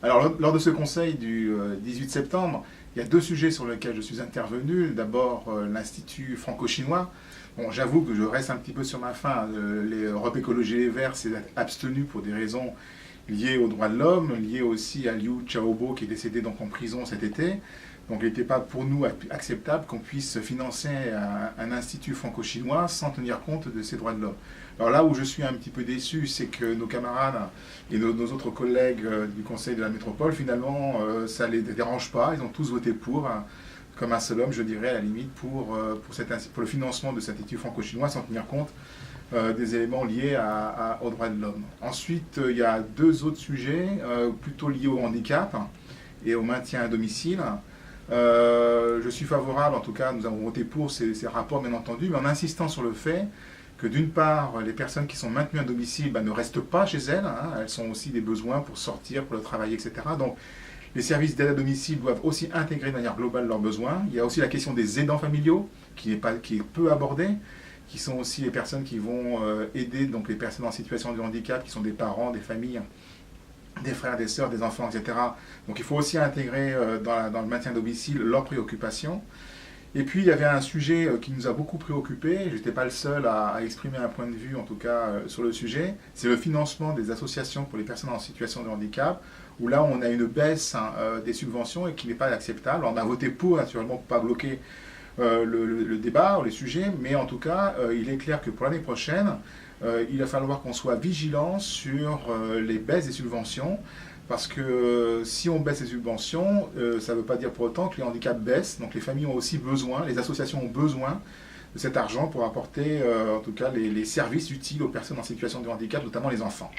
Alors, lors de ce conseil du 18 septembre, il y a deux sujets sur lesquels je suis intervenu. D'abord, l'Institut franco-chinois. Bon, j'avoue que je reste un petit peu sur ma faim. L'Europe Écologie Les Verts s'est abstenu pour des raisons liées aux droits de l'homme, liées aussi à Liu Xiaobo qui est décédé donc en prison cet été. Donc il n'était pas pour nous acceptable qu'on puisse financer un institut franco-chinois sans tenir compte de ces droits de l'homme. Alors là où je suis un petit peu déçu, c'est que nos camarades et nos autres collègues du Conseil de la métropole, finalement, ça ne les dérange pas. Ils ont tous voté pour, comme un seul homme, je dirais, à la limite, pour le financement de cet institut franco-chinois sans tenir compte des éléments liés aux droits de l'homme. Ensuite, il y a deux autres sujets plutôt liés au handicap et au maintien à domicile. Je suis favorable, en tout cas, nous avons voté pour ces rapports, bien entendu, mais en insistant sur le fait que d'une part, les personnes qui sont maintenues à domicile ne restent pas chez elles, hein, elles ont aussi des besoins pour sortir, pour le travail, etc. Donc, les services d'aide à domicile doivent aussi intégrer de manière globale leurs besoins. Il y a aussi la question des aidants familiaux, qui est peu abordée, qui sont aussi les personnes qui vont aider donc les personnes en situation de handicap, qui sont des parents, des familles, des frères, des sœurs, des enfants, etc. Donc il faut aussi intégrer dans le maintien à domicile leurs préoccupations. Et puis il y avait un sujet qui nous a beaucoup préoccupé, je n'étais pas le seul à exprimer un point de vue en tout cas sur le sujet, c'est le financement des associations pour les personnes en situation de handicap, où là on a une baisse des subventions et qui n'est pas acceptable. On a voté pour naturellement pour ne pas bloquer le débat ou les sujets, mais en tout cas il est clair que pour l'année prochaine, il va falloir qu'on soit vigilant sur les baisses des subventions, parce que si on baisse les subventions, ça ne veut pas dire pour autant que les handicaps baissent. Donc les familles ont aussi besoin, les associations ont besoin de cet argent pour apporter en tout cas les services utiles aux personnes en situation de handicap, notamment les enfants.